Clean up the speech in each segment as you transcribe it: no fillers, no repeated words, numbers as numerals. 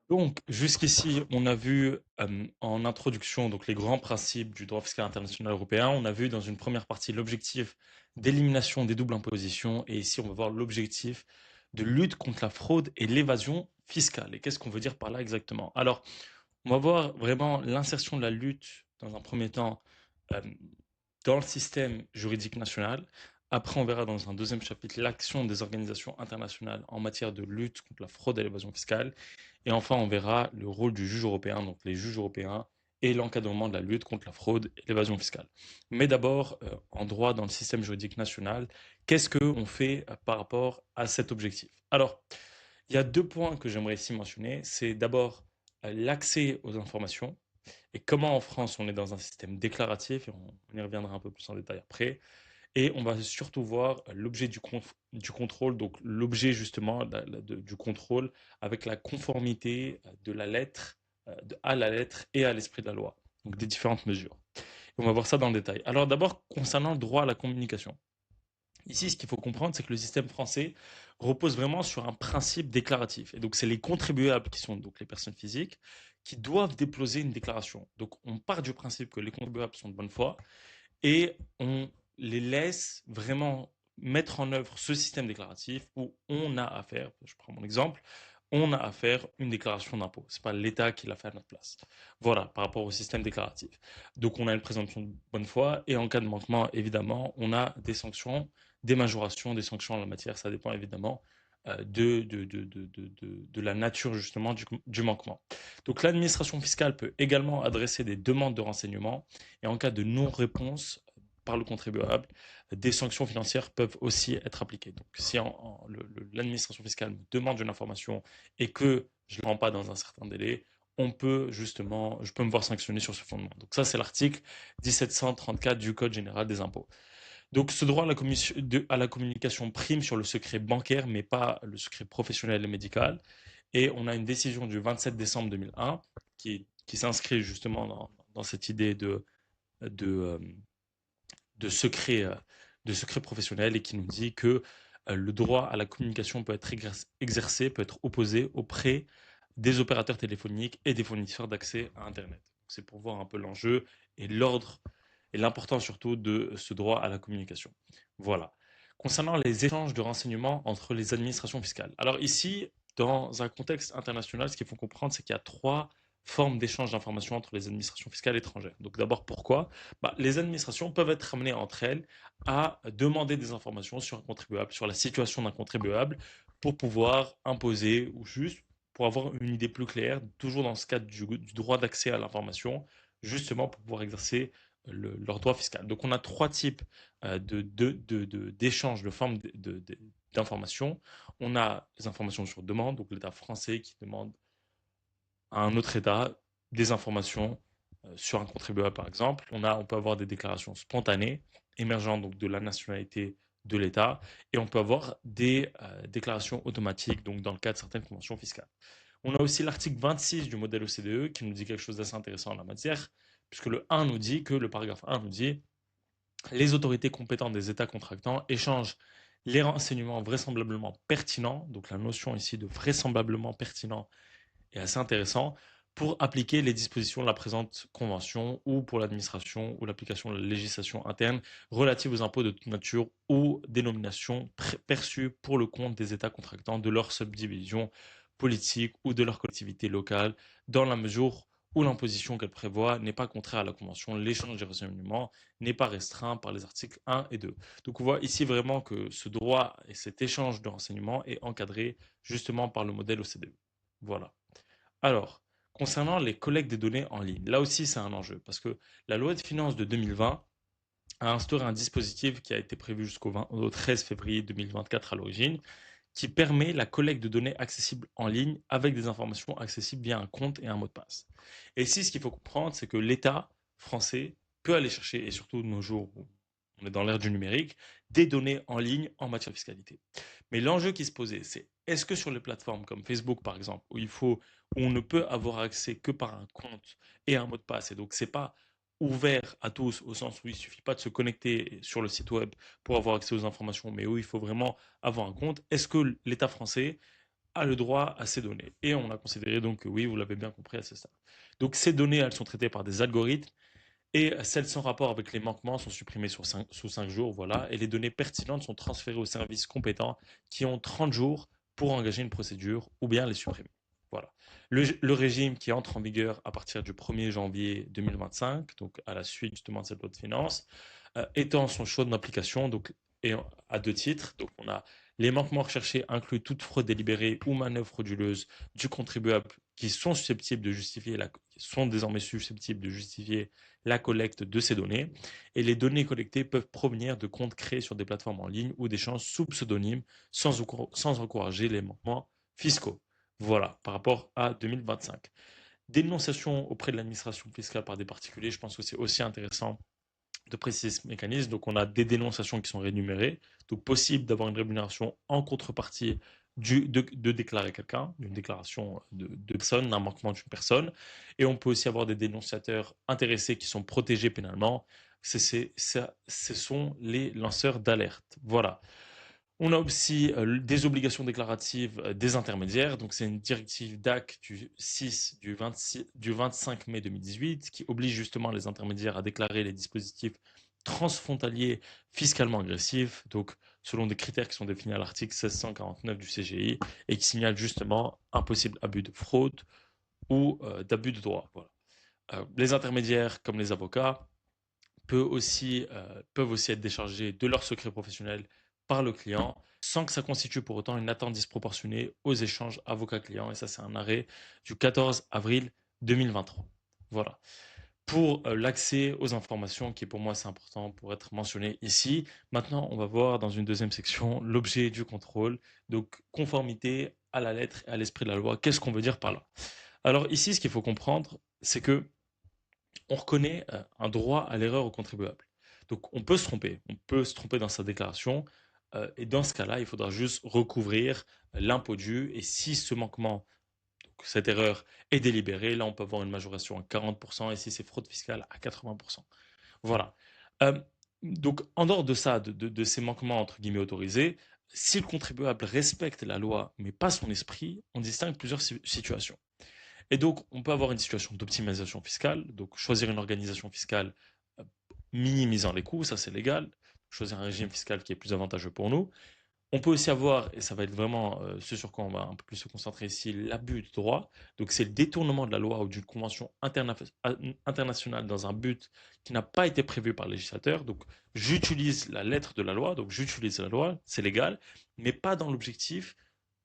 Donc, jusqu'ici, on a vu en introduction donc les grands principes du droit fiscal international européen. On a vu dans une première partie l'objectif d'élimination des doubles impositions. Et ici, on va voir l'objectif de lutte contre la fraude et l'évasion fiscale. Et qu'est-ce qu'on veut dire par là exactement? Alors, on va voir vraiment l'insertion de la lutte dans un premier temps euh, dans le système juridique national. Après, on verra dans un deuxième chapitre l'action des organisations internationales en matière de lutte contre la fraude et l'évasion fiscale. Et enfin, on verra le rôle du juge européen, donc les juges européens, et l'encadrement de la lutte contre la fraude et l'évasion fiscale. Mais d'abord, en droit, dans le système juridique national, qu'est-ce qu'on fait par rapport à cet objectif? Alors, il y a deux points que j'aimerais ici mentionner. C'est d'abord l'accès aux informations et comment en France on est dans un système déclaratif, et on y reviendra un peu plus en détail après. Et on va surtout voir l'objet du contrôle, donc l'objet justement du contrôle avec la conformité de la lettre, à la lettre et à l'esprit de la loi, donc des différentes mesures. On va voir ça dans le détail. Alors d'abord, concernant le droit à la communication. Ici, ce qu'il faut comprendre, c'est que le système français repose vraiment sur un principe déclaratif. Et donc, c'est les contribuables qui sont donc les personnes physiques qui doivent déposer une déclaration. Donc, on part du principe que les contribuables sont de bonne foi et on les laisse vraiment mettre en œuvre ce système déclaratif où on a à faire, je prends mon exemple, on a à faire une déclaration d'impôt. Ce n'est pas l'État qui l'a fait à notre place. Voilà, par rapport au système déclaratif. Donc on a une présomption de bonne foi et en cas de manquement, évidemment, on a des sanctions, des majorations, des sanctions en la matière. Ça dépend évidemment de la nature justement du manquement. Donc l'administration fiscale peut également adresser des demandes de renseignements et en cas de non-réponse par le contribuable, des sanctions financières peuvent aussi être appliquées. Donc, si l'administration fiscale me demande une information et que je ne la rends pas dans un certain délai, on peut justement, je peux me voir sanctionner sur ce fondement. Donc ça, c'est l'article 1734 du Code général des impôts. Donc ce droit à la communication prime sur le secret bancaire, mais pas le secret professionnel et médical. Et on a une décision du 27 décembre 2001 qui s'inscrit justement dans cette idée de, euh, de secret, de secret professionnel et qui nous dit que le droit à la communication peut être exercé, peut être opposé auprès des opérateurs téléphoniques et des fournisseurs d'accès à Internet. C'est pour voir un peu l'enjeu et l'ordre et l'importance surtout de ce droit à la communication. Voilà. Concernant les échanges de renseignements entre les administrations fiscales. Alors ici, dans un contexte international, ce qu'il faut comprendre, c'est qu'il y a trois formes d'échange d'informations entre les administrations fiscales étrangères. Donc d'abord, pourquoi? Les administrations peuvent être amenées entre elles à demander des informations sur un contribuable, sur la situation d'un contribuable, pour pouvoir imposer ou juste pour avoir une idée plus claire, toujours dans ce cadre du droit d'accès à l'information, justement pour pouvoir exercer leur droit fiscal. Donc on a trois types d'échanges de formes d'informations. On a les informations sur demande, donc l'État français qui demande à un autre État des informations sur un contribuable, par exemple. On peut avoir des déclarations spontanées émergeant donc de la nationalité de l'État et on peut avoir des déclarations automatiques donc dans le cas de certaines conventions fiscales. On a aussi l'article 26 du modèle OCDE qui nous dit quelque chose d'assez intéressant en la matière, puisque le paragraphe 1 nous dit les autorités compétentes des États contractants échangent les renseignements vraisemblablement pertinents, donc la notion ici de vraisemblablement pertinent est assez intéressant, pour appliquer les dispositions de la présente convention ou pour l'administration ou l'application de la législation interne relative aux impôts de toute nature ou dénomination perçus pour le compte des États contractants de leur subdivision politique ou de leur collectivité locale, dans la mesure où l'imposition qu'elle prévoit n'est pas contraire à la Convention, l'échange des renseignements n'est pas restreint par les articles 1 et 2. Donc on voit ici vraiment que ce droit et cet échange de renseignements est encadré justement par le modèle OCDE. Voilà. Alors, concernant les collectes des données en ligne, là aussi c'est un enjeu parce que la loi de finances de 2020 a instauré un dispositif qui a été prévu au 13 février 2024 à l'origine, qui permet la collecte de données accessibles en ligne avec des informations accessibles via un compte et un mot de passe. Et ici, ce qu'il faut comprendre, c'est que l'État français peut aller chercher, et surtout de nos jours où on est dans l'ère du numérique, des données en ligne en matière de fiscalité. Mais l'enjeu qui se posait, c'est est-ce que sur les plateformes comme Facebook par exemple, où on ne peut avoir accès que par un compte et un mot de passe, et donc c'est pas ouvert à tous au sens où il suffit pas de se connecter sur le site web pour avoir accès aux informations, mais où il faut vraiment avoir un compte. Est-ce que l'État français a le droit à ces données. Et on a considéré donc que oui, vous l'avez bien compris à ce stade. Donc ces données, elles sont traitées par des algorithmes et celles sans rapport avec les manquements sont supprimées sous 5 jours, voilà, et les données pertinentes sont transférées aux services compétents qui ont 30 jours pour engager une procédure ou bien les supprimer. Voilà. Le régime qui entre en vigueur à partir du 1er janvier 2025, donc à la suite justement de cette loi de finances, étend son choix d'application donc, et à deux titres. Donc on a les manquements recherchés incluent toute fraude délibérée ou manœuvre frauduleuse du contribuable qui sont susceptibles de justifier sont désormais susceptibles de justifier la collecte de ces données. Et les données collectées peuvent provenir de comptes créés sur des plateformes en ligne ou d'échanges sous pseudonyme sans encourager les manquements fiscaux. Voilà, par rapport à 2025. Dénonciation auprès de l'administration fiscale par des particuliers, je pense que c'est aussi intéressant de préciser ce mécanisme. Donc, on a des dénonciations qui sont rémunérées. Donc, possible d'avoir une rémunération en contrepartie de déclarer quelqu'un, d'une déclaration de personne, d'un manquement d'une personne. Et on peut aussi avoir des dénonciateurs intéressés qui sont protégés pénalement. Ce sont les lanceurs d'alerte. Voilà. On a aussi des obligations déclaratives des intermédiaires. Donc, c'est une directive DAC du 25 mai 2018 qui oblige justement les intermédiaires à déclarer les dispositifs transfrontaliers fiscalement agressifs, donc selon des critères qui sont définis à l'article 1649 du CGI et qui signalent justement un possible abus de fraude ou d'abus de droit. Voilà. Les intermédiaires, comme les avocats, peuvent aussi être déchargés de leur secret professionnel par le client sans que ça constitue pour autant une attente disproportionnée aux échanges avocat-client. Et ça, c'est un arrêt du 14 avril 2023. Voilà. Pour l'accès aux informations, qui pour moi c'est important pour être mentionné ici. Maintenant, on va voir dans une deuxième section l'objet du contrôle, donc conformité à la lettre et à l'esprit de la loi. Qu'est-ce qu'on veut dire par là? Alors ici, ce qu'il faut comprendre, c'est que on reconnaît un droit à l'erreur au contribuable. Donc on peut se tromper dans sa déclaration, et dans ce cas-là, il faudra juste recouvrir l'impôt dû, et si ce manquement, donc cette erreur est délibérée, là on peut avoir une majoration à 40%, et si c'est fraude fiscale, à 80%. Voilà. Euh, donc en dehors de ça, de ces manquements entre guillemets autorisés, si le contribuable respecte la loi, mais pas son esprit, on distingue plusieurs situations. Et donc, on peut avoir une situation d'optimisation fiscale, donc choisir une organisation fiscale euh, minimisant les coûts, ça c'est légal, choisir un régime fiscal qui est plus avantageux pour nous. On peut aussi avoir, et ça va être vraiment ce sur quoi on va un peu plus se concentrer ici, l'abus de droit. Donc c'est le détournement de la loi ou d'une convention internationale dans un but qui n'a pas été prévu par le législateur. Donc j'utilise la lettre de la loi, donc j'utilise la loi, c'est légal, mais pas dans l'objectif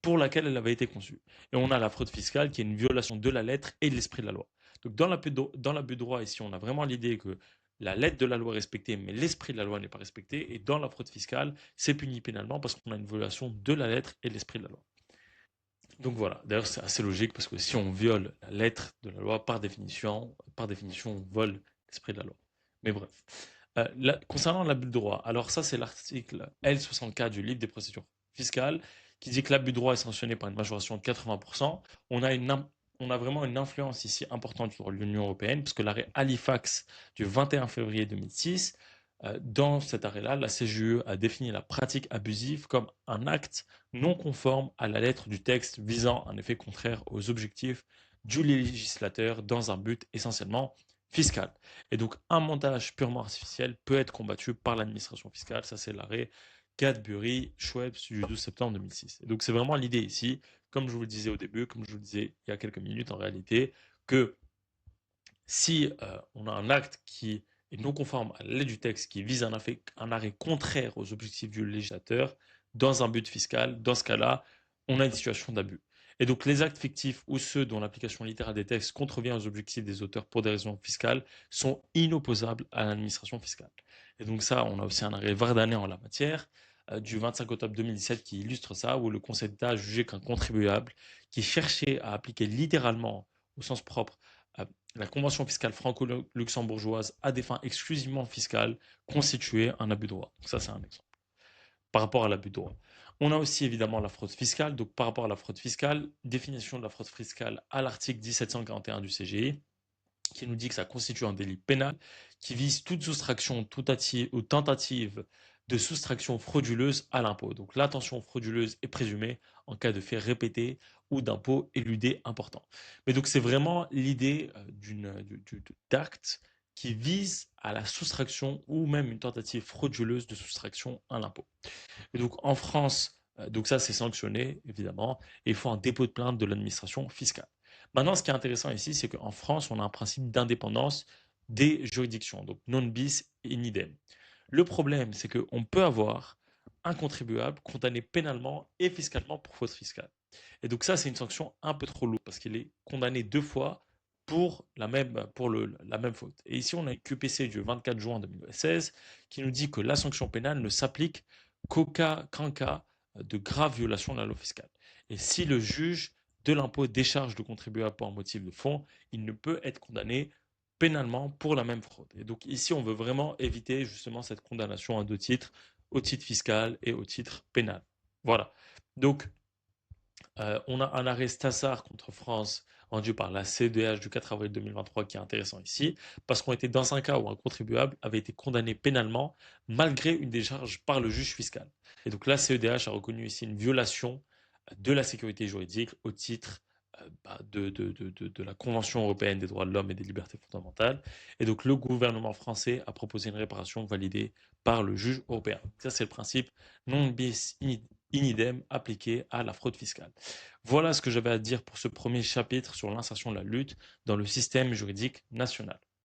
pour laquelle elle avait été conçue. Et on a la fraude fiscale qui est une violation de la lettre et de l'esprit de la loi. Donc dans l'abus de droit, ici, on a vraiment l'idée que la lettre de la loi est respectée, mais l'esprit de la loi n'est pas respecté. Et dans la fraude fiscale, c'est puni pénalement parce qu'on a une violation de la lettre et de l'esprit de la loi. Donc voilà, d'ailleurs c'est assez logique parce que si on viole la lettre de la loi, par définition on vole l'esprit de la loi. Mais bref. Concernant l'abus de droit, alors ça c'est l'article L64 du livre des procédures fiscales qui dit que l'abus de droit est sanctionné par une majoration de 80%. On a, on a vraiment une influence ici importante sur l'Union européenne puisque l'arrêt Halifax du 21 février 2006, dans cet arrêt-là, la CJUE a défini la pratique abusive comme un acte non conforme à la lettre du texte visant un effet contraire aux objectifs du législateur dans un but essentiellement fiscal. Et donc, un montage purement artificiel peut être combattu par l'administration fiscale. Ça, c'est l'arrêt Cadbury-Schweppes du 12 septembre 2006. Et donc, c'est vraiment l'idée ici, comme je vous le disais au début, comme je vous le disais il y a quelques minutes en réalité, que si on a un acte qui est non conforme à la lettre du texte, qui vise un arrêt contraire aux objectifs du législateur dans un but fiscal, dans ce cas-là, on a une situation d'abus. Et donc les actes fictifs ou ceux dont l'application littérale des textes contrevient aux objectifs des auteurs pour des raisons fiscales sont inopposables à l'administration fiscale. Et donc ça, on a aussi un arrêt Vardanais en la matière du 25 octobre 2017 qui illustre ça, où le Conseil d'État a jugé qu'un contribuable qui cherchait à appliquer littéralement, au sens propre, la convention fiscale franco-luxembourgeoise à des fins exclusivement fiscales constituait un abus de droit. Donc ça, c'est un exemple. Par rapport à l'abus de droit. On a aussi évidemment la fraude fiscale. Donc par rapport à la fraude fiscale, définition de la fraude fiscale à l'article 1741 du CGI, qui nous dit que ça constitue un délit pénal qui vise toute soustraction ou tentative de soustraction frauduleuse à l'impôt. Donc l'intention frauduleuse est présumée en cas de faits répétés ou d'impôts éludés importants. Mais donc c'est vraiment l'idée d'acte qui vise à la soustraction ou même une tentative frauduleuse de soustraction à l'impôt. Et donc en France, donc ça c'est sanctionné évidemment, et il faut un dépôt de plainte de l'administration fiscale. Maintenant, ce qui est intéressant ici, c'est qu'en France, on a un principe d'indépendance des juridictions, donc non bis in idem. Le problème, c'est qu'on peut avoir un contribuable condamné pénalement et fiscalement pour faute fiscale. Et donc ça, c'est une sanction un peu trop lourde parce qu'il est condamné deux fois la même faute. Et ici, on a une QPC du 24 juin 2016 qui nous dit que la sanction pénale ne s'applique qu'en cas de grave violation de la loi fiscale. Et si le juge de l'impôt décharge le contribuable pour un motif de fond, il ne peut être condamné pénalement pour la même fraude. Et donc ici, on veut vraiment éviter justement cette condamnation à deux titres, au titre fiscal et au titre pénal. Voilà. Donc, on a un arrêt Stassar contre France rendu par la CEDH du 4 avril 2023 qui est intéressant ici, parce qu'on était dans un cas où un contribuable avait été condamné pénalement malgré une décharge par le juge fiscal. Et donc la CEDH a reconnu ici une violation de la sécurité juridique au titre de la Convention européenne des droits de l'homme et des libertés fondamentales. Et donc le gouvernement français a proposé une réparation validée par le juge européen. Ça, c'est le principe non bis in idem appliqué à la fraude fiscale. Voilà ce que j'avais à dire pour ce premier chapitre sur l'insertion de la lutte dans le système juridique national.